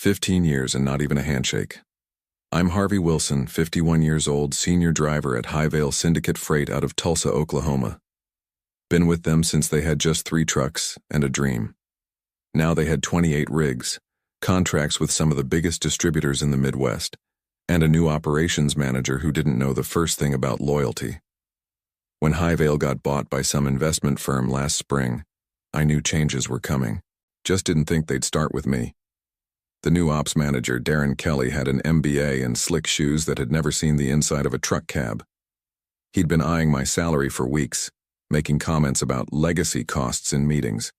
15 years and not even a handshake. I'm Harvey Wilson, 51 years old, senior driver at Highvale Syndicate Freight out of Tulsa, Oklahoma. Been with them since they had just 3 trucks and a dream. Now they had 28 rigs, contracts with some of the biggest distributors in the Midwest, and a new operations manager who didn't know the first thing about loyalty. When Highvale got bought by some investment firm last spring, I knew changes were coming. Just didn't think they'd start with me. The new ops manager, Darren Kelly, had an MBA and slick shoes that had never seen the inside of a truck cab. He'd been eyeing my salary for weeks, making comments about legacy costs in meetings.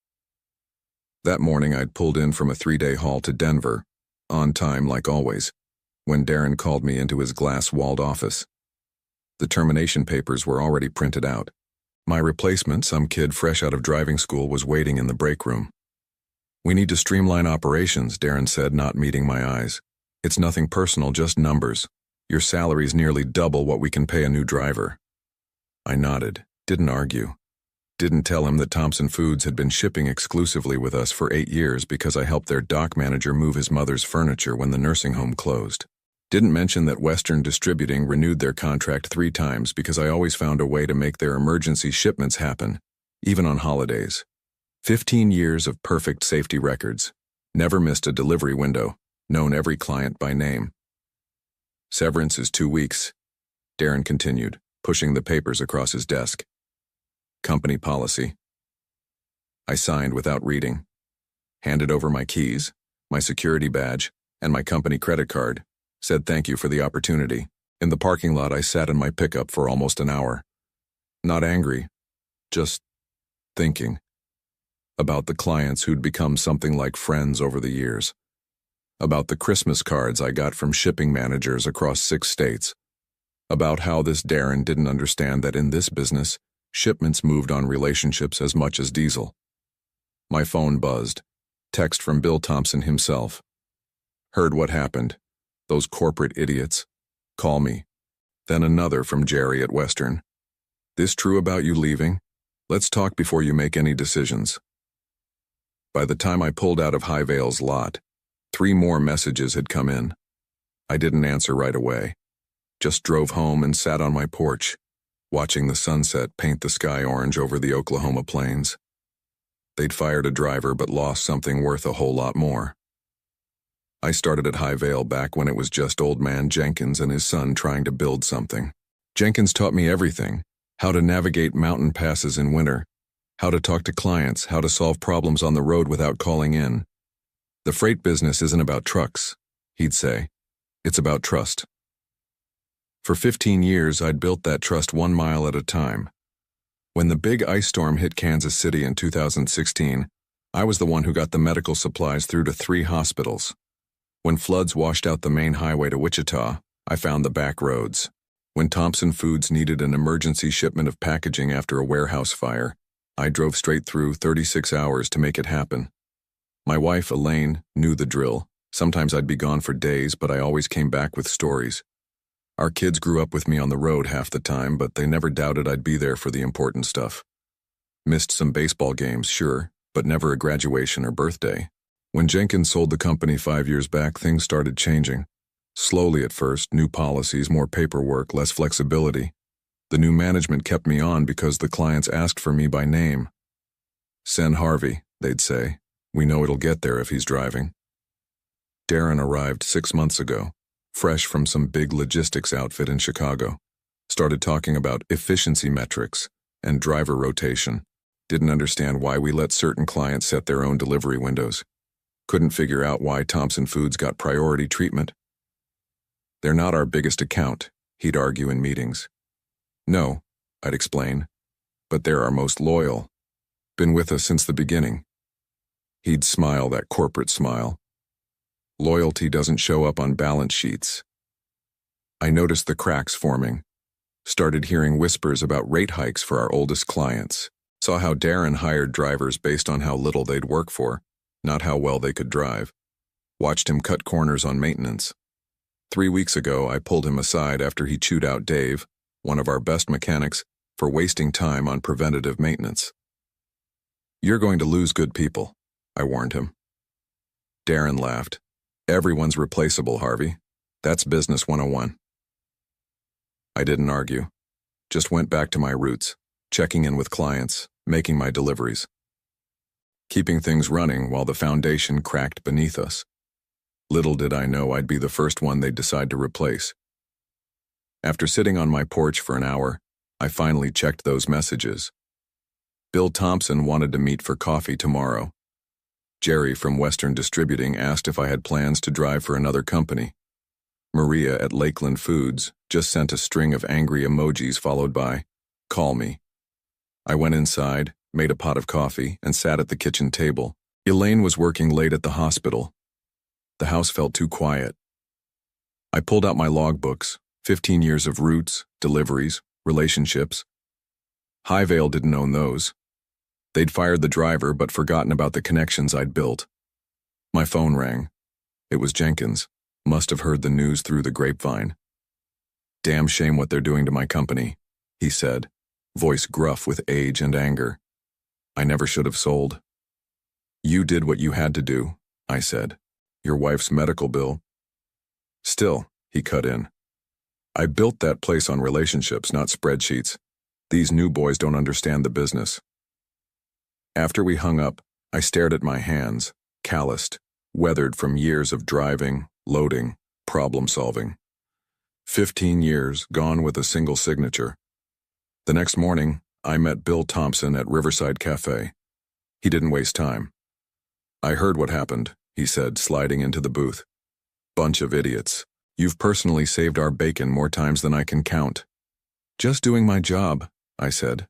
That morning I'd pulled in from a 3-day haul to Denver, on time like always, when Darren called me into his glass-walled office. The termination papers were already printed out. My replacement, some kid fresh out of driving school, was waiting in the break room. "We need to streamline operations," Darren said, not meeting my eyes. "It's nothing personal, just numbers. Your salary's nearly double what we can pay a new driver." I nodded, didn't argue. Didn't tell him that Thompson Foods had been shipping exclusively with us for 8 years because I helped their dock manager move his mother's furniture when the nursing home closed. Didn't mention that Western Distributing renewed their contract 3 times because I always found a way to make their emergency shipments happen, even on holidays. 15 years of perfect safety records. Never missed a delivery window. Known every client by name. "Severance is 2 weeks," Darren continued, pushing the papers across his desk. "Company policy." I signed without reading. Handed over my keys, my security badge, and my company credit card. Said thank you for the opportunity. In the parking lot, I sat in my pickup for almost an hour. Not angry, just thinking. About the clients who'd become something like friends over the years. About the Christmas cards I got from shipping managers across 6 states. About how this Darren didn't understand that in this business, shipments moved on relationships as much as diesel. My phone buzzed. Text from Bill Thompson himself. "Heard what happened. Those corporate idiots. Call me." Then another from Jerry at Western. "This true about you leaving? Let's talk before you make any decisions." By the time I pulled out of Highvale's lot, 3 more messages had come in. I didn't answer right away. Just drove home and sat on my porch, watching the sunset paint the sky orange over the Oklahoma plains. They'd fired a driver but lost something worth a whole lot more. I started at Highvale back when it was just old man Jenkins and his son trying to build something. Jenkins taught me everything: how to navigate mountain passes in winter, how to talk to clients, how to solve problems on the road without calling in. "The freight business isn't about trucks," he'd say. "It's about trust." For 15 years, I'd built that trust 1 mile at a time. When the big ice storm hit Kansas City in 2016, I was the one who got the medical supplies through to 3 hospitals. When floods washed out the main highway to Wichita, I found the back roads. When Thompson Foods needed an emergency shipment of packaging after a warehouse fire, I drove straight through 36 hours to make it happen. My wife, Elaine, knew the drill. Sometimes I'd be gone for days, but I always came back with stories. Our kids grew up with me on the road half the time, but they never doubted I'd be there for the important stuff. Missed some baseball games, sure, but never a graduation or birthday. When Jenkins sold the company 5 years back, things started changing. Slowly at first, new policies, more paperwork, less flexibility. The new management kept me on because the clients asked for me by name. "Send Harvey," they'd say. "We know it'll get there if he's driving." Darren arrived 6 months ago, fresh from some big logistics outfit in Chicago. Started talking about efficiency metrics and driver rotation. Didn't understand why we let certain clients set their own delivery windows. Couldn't figure out why Thompson Foods got priority treatment. "They're not our biggest account," he'd argue in meetings. "No," I'd explain, "but they're our most loyal. Been with us since the beginning." He'd smile, that corporate smile. "Loyalty doesn't show up on balance sheets." I noticed the cracks forming. Started hearing whispers about rate hikes for our oldest clients. Saw how Darren hired drivers based on how little they'd work for, not how well they could drive. Watched him cut corners on maintenance. 3 weeks ago, I pulled him aside after he chewed out Dave, one of our best mechanics, for wasting time on preventative maintenance. "You're going to lose good people," I warned him. Darren laughed. Everyone's replaceable, Harvey. That's business 101. I didn't argue. Just went back to my roots, checking in with clients, making my deliveries. Keeping things running while the foundation cracked beneath us. Little did I know I'd be the first one they'd decide to replace. After sitting on my porch for an hour, I finally checked those messages. Bill Thompson wanted to meet for coffee tomorrow. Jerry from Western Distributing asked if I had plans to drive for another company. Maria at Lakeland Foods just sent a string of angry emojis followed by, "Call me." I went inside, made a pot of coffee, and sat at the kitchen table. Elaine was working late at the hospital. The house felt too quiet. I pulled out my logbooks, 15 years of routes, deliveries, relationships. Highvale didn't own those. They'd fired the driver but forgotten about the connections I'd built. My phone rang. It was Jenkins. Must have heard the news through the grapevine. "Damn shame what they're doing to my company," he said, voice gruff with age and anger. "I never should have sold." "You did what you had to do," I said. "Your wife's medical bill." "Still," he cut in. "I built that place on relationships, not spreadsheets. These new boys don't understand the business." After we hung up, I stared at my hands, calloused, weathered from years of driving, loading, problem-solving. 15 years gone with a single signature. The next morning, I met Bill Thompson at Riverside Cafe. He didn't waste time. "I heard what happened," he said, sliding into the booth. "Bunch of idiots. You've personally saved our bacon more times than I can count." "Just doing my job," I said.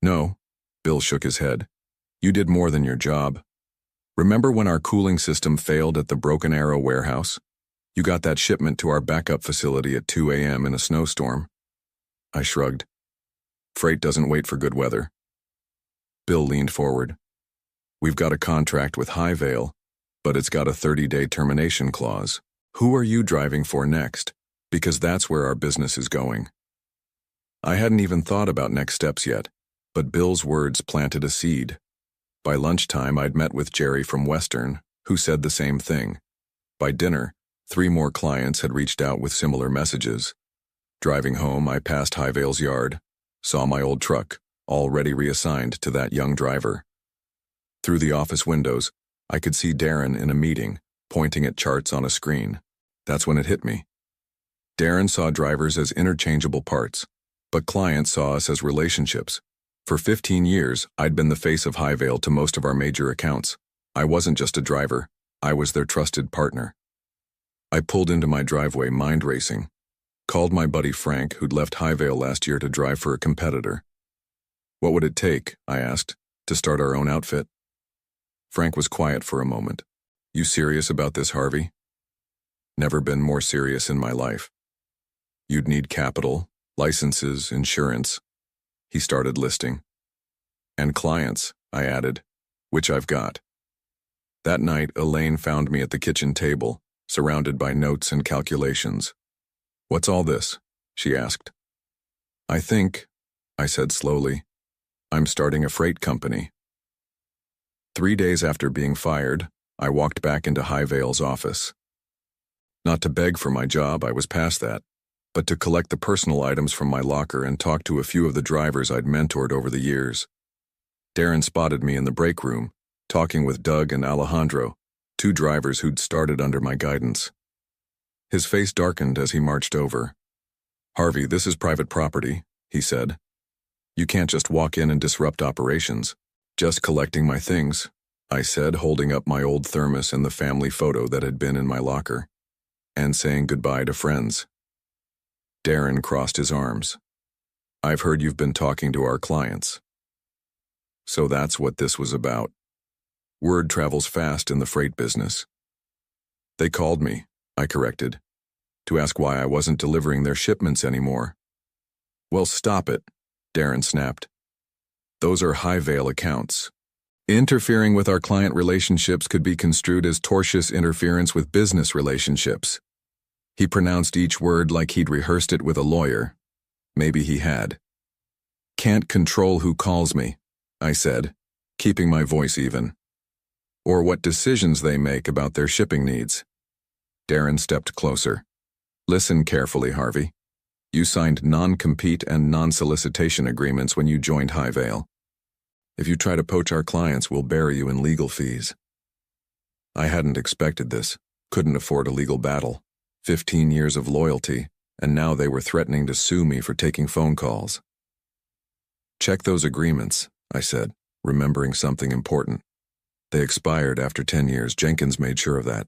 "No," Bill shook his head. "You did more than your job. Remember when our cooling system failed at the Broken Arrow warehouse? You got that shipment to our backup facility at 2 a.m. in a snowstorm." I shrugged. "Freight doesn't wait for good weather." Bill leaned forward. "We've got a contract with Highvale, but it's got a 30-day termination clause. Who are you driving for next? Because that's where our business is going." I hadn't even thought about next steps yet, but Bill's words planted a seed. By lunchtime, I'd met with Jerry from Western, who said the same thing. By dinner, 3 more clients had reached out with similar messages. Driving home, I passed Highvale's yard, saw my old truck, already reassigned to that young driver. Through the office windows, I could see Darren in a meeting, pointing at charts on a screen. That's when it hit me. Darren saw drivers as interchangeable parts, but clients saw us as relationships. For 15 years, I'd been the face of Highvale to most of our major accounts. I wasn't just a driver, I was their trusted partner. I pulled into my driveway, mind racing. Called my buddy Frank, who'd left Highvale last year to drive for a competitor. "What would it take," I asked, "to start our own outfit?" Frank was quiet for a moment. "You serious about this, Harvey?" "Never been more serious in my life." "You'd need capital, licenses, insurance." He started listing. "And clients," I added, "which I've got." That night, Elaine found me at the kitchen table, surrounded by notes and calculations. "What's all this?" she asked. I think," I said slowly, "I'm starting a freight company." 3 days after being fired, I walked back into Highvale's office. Not to beg for my job, I was past that, but to collect the personal items from my locker and talk to a few of the drivers I'd mentored over the years. Darren spotted me in the break room, talking with Doug and Alejandro, 2 drivers who'd started under my guidance. His face darkened as he marched over. "Harvey, this is private property," he said. "You can't just walk in and disrupt operations." "Just collecting my things," I said, holding up my old thermos and the family photo that had been in my locker, "and saying goodbye to friends." Darren crossed his arms. "I've heard you've been talking to our clients." So that's what this was about. Word travels fast in the freight business. "They called me," I corrected, "to ask why I wasn't delivering their shipments anymore." "Well, stop it," Darren snapped. "Those are Highvale accounts. Interfering with our client relationships could be construed as tortious interference with business relationships." He pronounced each word like he'd rehearsed it with a lawyer. Maybe he had. "Can't control who calls me," I said, keeping my voice even. "Or what decisions they make about their shipping needs. Darren stepped closer. Listen carefully, Harvey. You signed non-compete and non-solicitation agreements when you joined Highvale. If you try to poach our clients, we'll bury you in legal fees. I hadn't expected this, couldn't afford a legal battle. 15 years of loyalty, and now they were threatening to sue me for taking phone calls. Check those agreements, I said, remembering something important. They expired after 10 years. Jenkins made sure of that.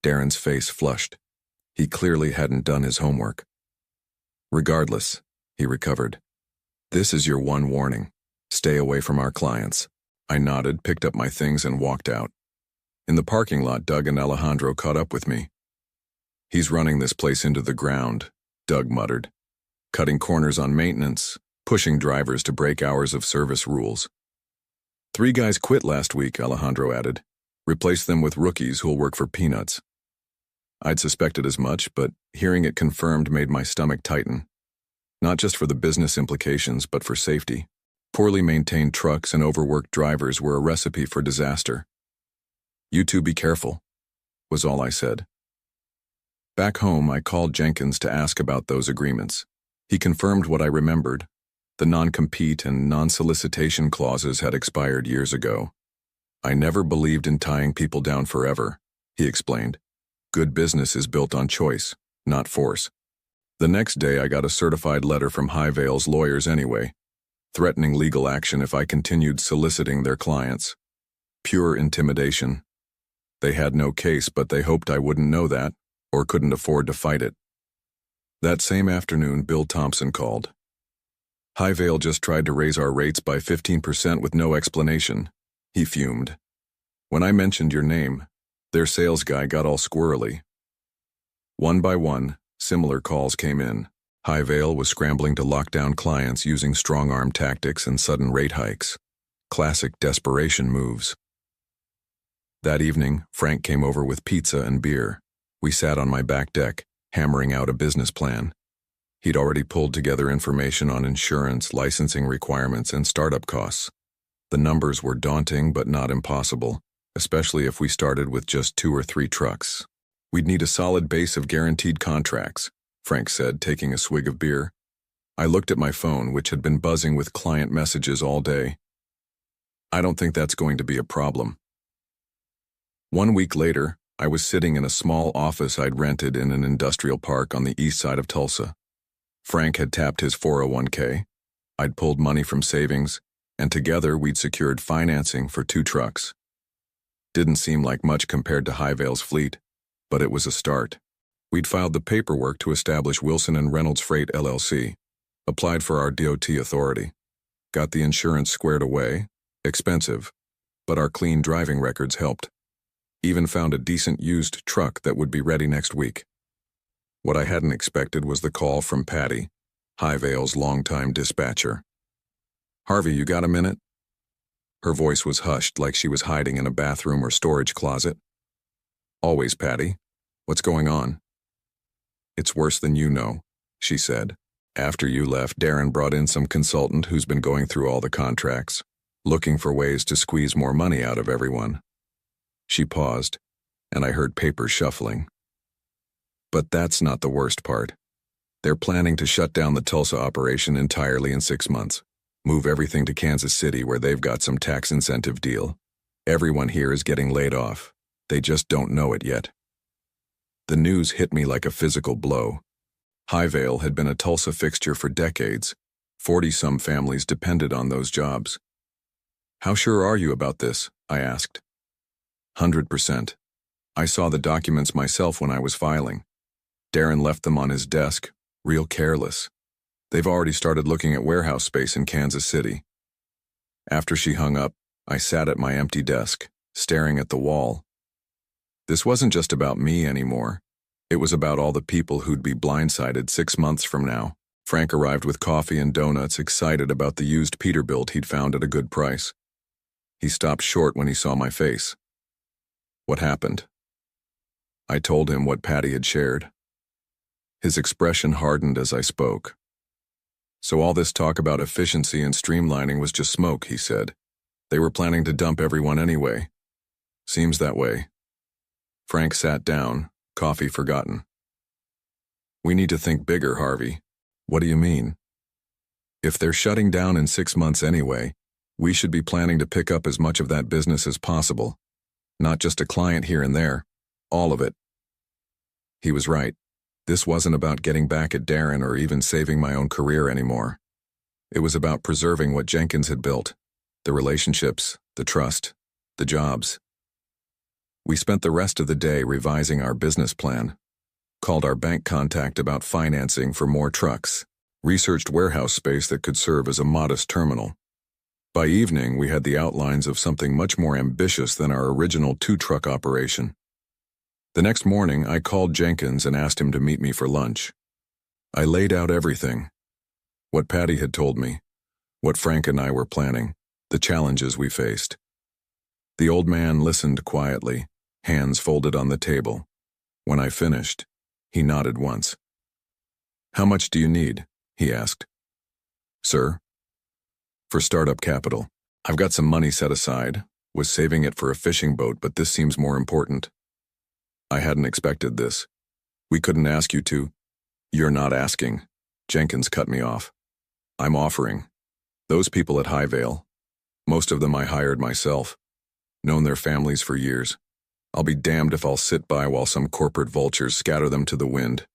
Darren's face flushed. He clearly hadn't done his homework. Regardless, he recovered. This is your one warning. Stay away from our clients. I nodded, picked up my things, and walked out. In the parking lot, Doug and Alejandro caught up with me. He's running this place into the ground, Doug muttered. Cutting corners on maintenance, pushing drivers to break hours of service rules. 3 guys quit last week, Alejandro added. Replace them with rookies who'll work for peanuts. I'd suspected as much, but hearing it confirmed made my stomach tighten. Not just for the business implications, but for safety. Poorly maintained trucks and overworked drivers were a recipe for disaster. You two be careful, was all I said. Back home, I called Jenkins to ask about those agreements. He confirmed what I remembered. The non-compete and non-solicitation clauses had expired years ago. I never believed in tying people down forever, he explained. Good business is built on choice, not force. The next day, I got a certified letter from Highvale's lawyers anyway, threatening legal action if I continued soliciting their clients. Pure intimidation. They had no case, but they hoped I wouldn't know that, or couldn't afford to fight it. That same afternoon, Bill Thompson called. Highvale just tried to raise our rates by 15% with no explanation. He fumed. When I mentioned your name, their sales guy got all squirrely. One by one, similar calls came in. Highvale was scrambling to lock down clients using strong-arm tactics and sudden rate hikes. Classic desperation moves. That evening, Frank came over with pizza and beer. We sat on my back deck, hammering out a business plan. He'd already pulled together information on insurance, licensing requirements, and startup costs. The numbers were daunting but not impossible, especially if we started with just 2 or 3 trucks. We'd need a solid base of guaranteed contracts, Frank said, taking a swig of beer. I looked at my phone, which had been buzzing with client messages all day. I don't think that's going to be a problem. 1 week later, I was sitting in a small office I'd rented in an industrial park on the east side of Tulsa. Frank had tapped his 401k. I'd pulled money from savings, and together we'd secured financing for 2 trucks. Didn't seem like much compared to Highvale's fleet, but it was a start. We'd filed the paperwork to establish Wilson and Reynolds Freight LLC, applied for our DOT authority, got the insurance squared away, expensive, but our clean driving records helped. Even found a decent used truck that would be ready next week. What I hadn't expected was the call from Patty, Highvale's longtime dispatcher. Harvey, you got a minute? Her voice was hushed like she was hiding in a bathroom or storage closet. Always, Patty. What's going on? It's worse than you know, she said. After you left, Darren brought in some consultant who's been going through all the contracts, looking for ways to squeeze more money out of everyone. She paused, and I heard paper shuffling. But that's not the worst part. They're planning to shut down the Tulsa operation entirely in 6 months. Move everything to Kansas City where they've got some tax incentive deal. Everyone here is getting laid off. They just don't know it yet. The news hit me like a physical blow. Highvale had been a Tulsa fixture for decades. 40-some families depended on those jobs. How sure are you about this? I asked. 100%. I saw the documents myself when I was filing. Darren left them on his desk, real careless. They've already started looking at warehouse space in Kansas City. After she hung up, I sat at my empty desk, staring at the wall. This wasn't just about me anymore. It was about all the people who'd be blindsided 6 months from now. Frank arrived with coffee and donuts, excited about the used Peterbilt he'd found at a good price. He stopped short when he saw my face. What happened? I told him what Patty had shared. His expression hardened as I spoke. So all this talk about efficiency and streamlining was just smoke, he said. They were planning to dump everyone anyway. Seems that way. Frank sat down, Coffee forgotten. We need to think bigger, Harvey. What do you mean? If they're shutting down in 6 months anyway, we should be planning to pick up as much of that business as possible. Not just a client here and there, all of it. He was right. This wasn't about getting back at Darren or even saving my own career anymore. It was about preserving what Jenkins had built, the relationships, the trust, the jobs. We spent the rest of the day revising our business plan, called our bank contact about financing for more trucks, researched warehouse space that could serve as a modest terminal. By evening, we had the outlines of something much more ambitious than our original 2-truck operation. The next morning, I called Jenkins and asked him to meet me for lunch. I laid out everything. What Patty had told me, what Frank and I were planning, the challenges we faced. The old man listened quietly, hands folded on the table. When I finished, he nodded once. "How much do you need?" he asked. "Sir?" "For startup capital. I've got some money set aside, was saving it for a fishing boat, but this seems more important." I hadn't expected this. "We couldn't ask you to." "You're not asking." Jenkins cut me off. "I'm offering. Those people at Highvale, most of them I hired myself, known their families for years. I'll be damned if I'll sit by while some corporate vultures scatter them to the wind."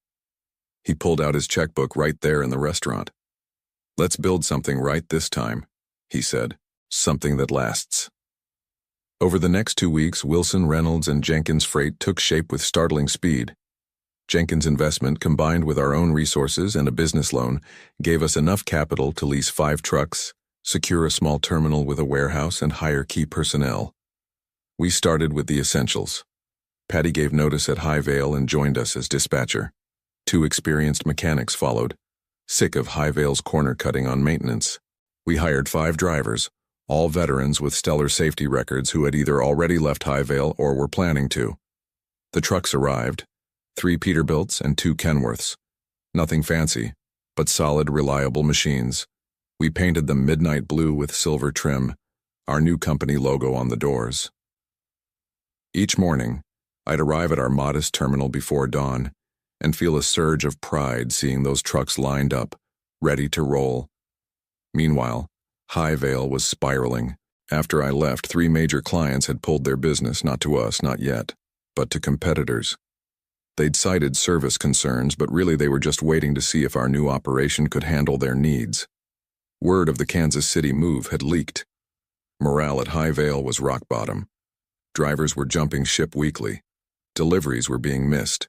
He pulled out his checkbook right there in the restaurant. "Let's build something right this time," he said, "something that lasts." Over the next 2 weeks, Wilson, Reynolds, and Jenkins Freight took shape with startling speed. Jenkins' investment, combined with our own resources and a business loan, gave us enough capital to lease 5 trucks, secure a small terminal with a warehouse, and hire key personnel. We started with the essentials. Patty gave notice at Highvale and joined us as dispatcher. 2 experienced mechanics followed, sick of Highvale's corner cutting on maintenance. We hired 5 drivers, all veterans with stellar safety records who had either already left Highvale or were planning to. The trucks arrived, 3 Peterbilts and 2 Kenworths. Nothing fancy, but solid, reliable machines. We painted them midnight blue with silver trim, our new company logo on the doors. Each morning, I'd arrive at our modest terminal before dawn and feel a surge of pride seeing those trucks lined up, ready to roll. Meanwhile, Highvale was spiraling. After I left, 3 major clients had pulled their business, not to us, not yet, but to competitors. They'd cited service concerns, but really they were just waiting to see if our new operation could handle their needs. Word of the Kansas City move had leaked. Morale at Highvale was rock bottom. Drivers were jumping ship weekly. Deliveries were being missed.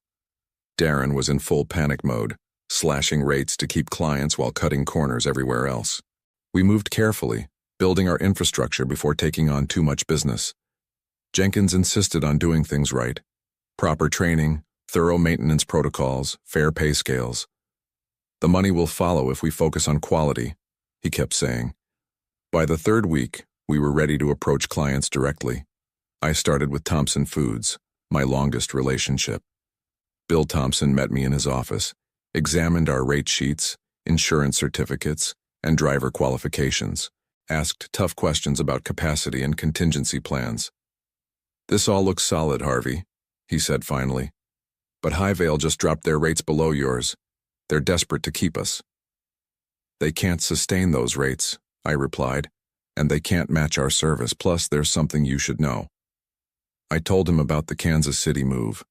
Darren was in full panic mode, slashing rates to keep clients while cutting corners everywhere else. We moved carefully, building our infrastructure before taking on too much business. Jenkins insisted on doing things right. Proper training, thorough maintenance protocols, fair pay scales. "The money will follow if we focus on quality," he kept saying. By the 3rd week, we were ready to approach clients directly. I started with Thompson Foods, my longest relationship. Bill Thompson met me in his office, examined our rate sheets, insurance certificates, and driver qualifications, asked tough questions about capacity and contingency plans. "This all looks solid, Harvey," he said finally. "But Highvale just dropped their rates below yours. They're desperate to keep us." "They can't sustain those rates," I replied, "and they can't match our service, plus there's something you should know." I told him about the Kansas City move.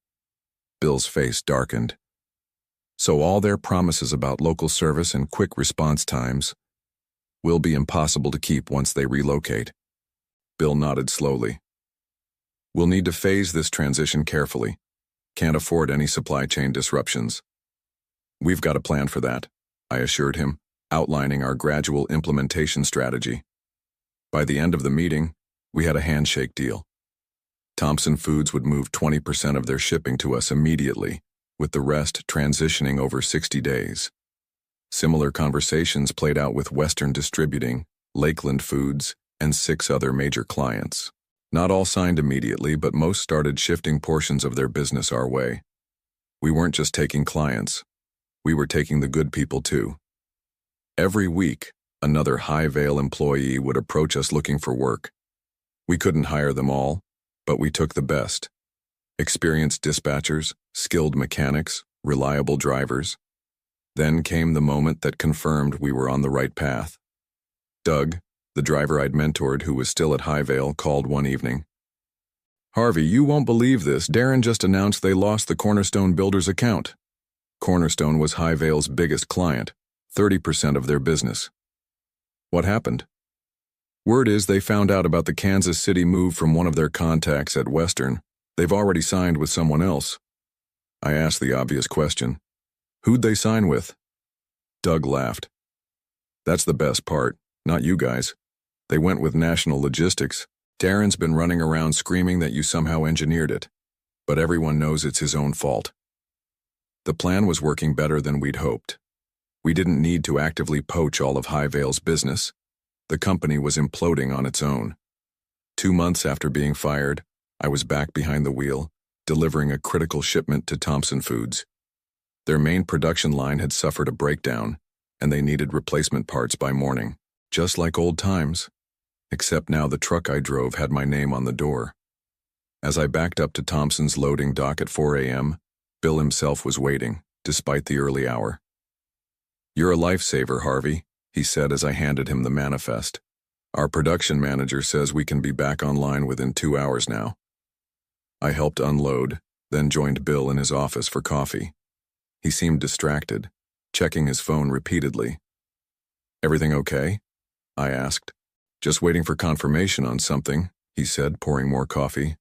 Bill's face darkened. "So all their promises about local service and quick response times will be impossible to keep once they relocate." Bill nodded slowly. "We'll need to phase this transition carefully. Can't afford any supply chain disruptions." "We've got a plan for that," I assured him, outlining our gradual implementation strategy. By the end of the meeting, we had a handshake deal. Thompson Foods would move 20% of their shipping to us immediately, with the rest transitioning over 60 days. Similar conversations played out with Western Distributing, Lakeland Foods, and 6 other major clients. Not all signed immediately, but most started shifting portions of their business our way. We weren't just taking clients. We were taking the good people too. Every week, another Highvale employee would approach us looking for work. We couldn't hire them all, but we took the best. Experienced dispatchers, skilled mechanics, reliable drivers. Then came the moment that confirmed we were on the right path. Doug, the driver I'd mentored who was still at Highvale, called one evening. "Harvey, you won't believe this. Darren just announced they lost the Cornerstone Builders account." Cornerstone was Highvale's biggest client, 30% of their business. "What happened?" "Word is they found out about the Kansas City move from one of their contacts at Western. They've already signed with someone else." I asked the obvious question. "Who'd they sign with?" Doug laughed. "That's the best part, not you guys. They went with National Logistics. Darren's been running around screaming that you somehow engineered it, but everyone knows it's his own fault. The plan was working better than we'd hoped. We didn't need to actively poach all of Highvale's business. The company was imploding on its own. 2 months after being fired, I was back behind the wheel, delivering a critical shipment to Thompson Foods. Their main production line had suffered a breakdown, and they needed replacement parts by morning, just like old times. Except now the truck I drove had my name on the door. As I backed up to Thompson's loading dock at 4 a.m., Bill himself was waiting, despite the early hour. "You're a lifesaver, Harvey," he said as I handed him the manifest. "Our production manager says we can be back online within 2 hours now." I helped unload, then joined Bill in his office for coffee. He seemed distracted, checking his phone repeatedly. "Everything okay?" I asked. "Just waiting for confirmation on something," he said, pouring more coffee.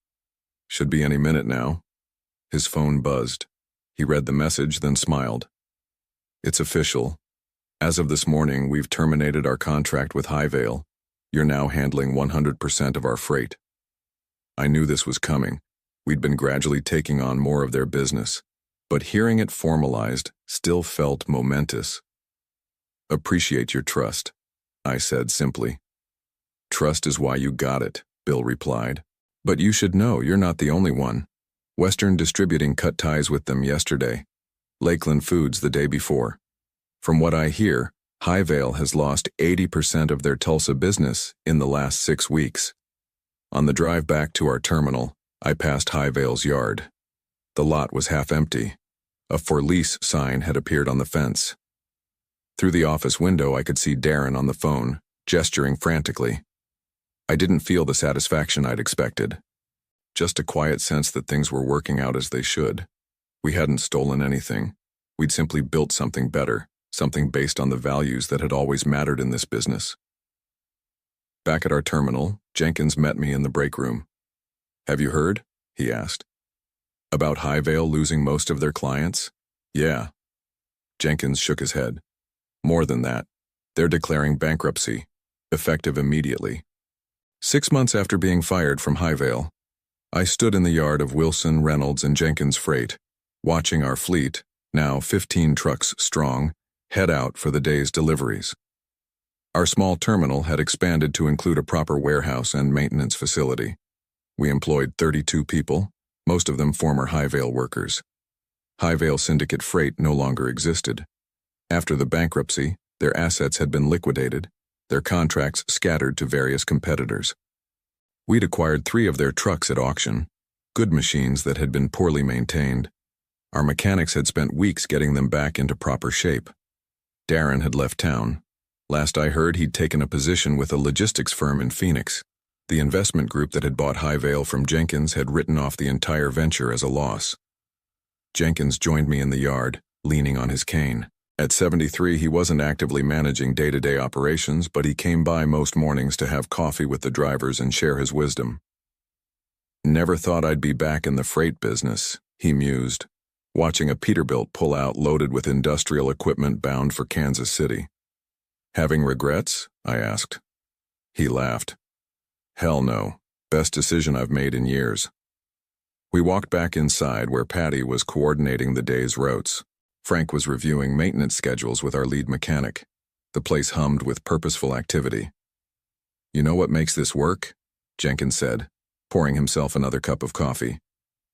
"Should be any minute now." His phone buzzed. He read the message, then smiled. "It's official. As of this morning, we've terminated our contract with Highvale. You're now handling 100% of our freight." I knew this was coming. We'd been gradually taking on more of their business, but hearing it formalized still felt momentous. "Appreciate your trust," I said simply. "Trust is why you got it," Bill replied. "But you should know you're not the only one. Western Distributing cut ties with them yesterday. Lakeland Foods the day before. From what I hear, Highvale has lost 80% of their Tulsa business in the last 6 weeks. On the drive back to our terminal, I passed Highvale's yard. The lot was half empty. A for lease sign had appeared on the fence. Through the office window, I could see Darren on the phone, gesturing frantically. I didn't feel the satisfaction I'd expected. Just a quiet sense that things were working out as they should. We hadn't stolen anything. We'd simply built something better, something based on the values that had always mattered in this business. Back at our terminal, Jenkins met me in the break room. "Have you heard?" he asked. "About Highvale losing most of their clients?" "Yeah." Jenkins shook his head. "More than that. They're declaring bankruptcy, effective immediately." 6 months after being fired from Highvale, I stood in the yard of Wilson, Reynolds, and Jenkins Freight, watching our fleet, now 15 trucks strong, head out for the day's deliveries. Our small terminal had expanded to include a proper warehouse and maintenance facility. We employed 32 people, most of them former Highvale workers. Highvale Syndicate Freight no longer existed. After the bankruptcy, their assets had been liquidated, their contracts scattered to various competitors. We'd acquired 3 of their trucks at auction, good machines that had been poorly maintained. Our mechanics had spent weeks getting them back into proper shape. Darren had left town. Last I heard, he'd taken a position with a logistics firm in Phoenix. The investment group that had bought Highvale from Jenkins had written off the entire venture as a loss. Jenkins joined me in the yard, leaning on his cane. At 73, he wasn't actively managing day-to-day operations, but he came by most mornings to have coffee with the drivers and share his wisdom. "Never thought I'd be back in the freight business," he mused, watching a Peterbilt pull out loaded with industrial equipment bound for Kansas City. "Having regrets?" I asked. He laughed. "Hell no. Best decision I've made in years." We walked back inside where Patty was coordinating the day's routes. Frank was reviewing maintenance schedules with our lead mechanic. The place hummed with purposeful activity. "You know what makes this work?" Jenkins said, pouring himself another cup of coffee.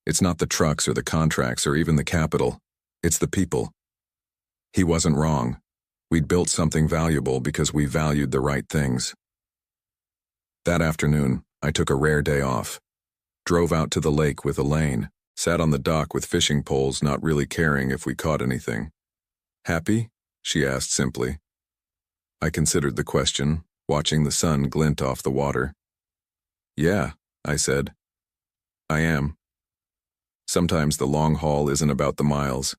"It's not the trucks or the contracts or even the capital. It's the people." He wasn't wrong. We'd built something valuable because we valued the right things. That afternoon, I took a rare day off. Drove out to the lake with Elaine, Sat on the dock with fishing poles, not really caring if we caught anything. Happy? She asked simply. I considered the question, watching the sun glint off the water. Yeah, I said. I am. Sometimes the long haul isn't about the miles.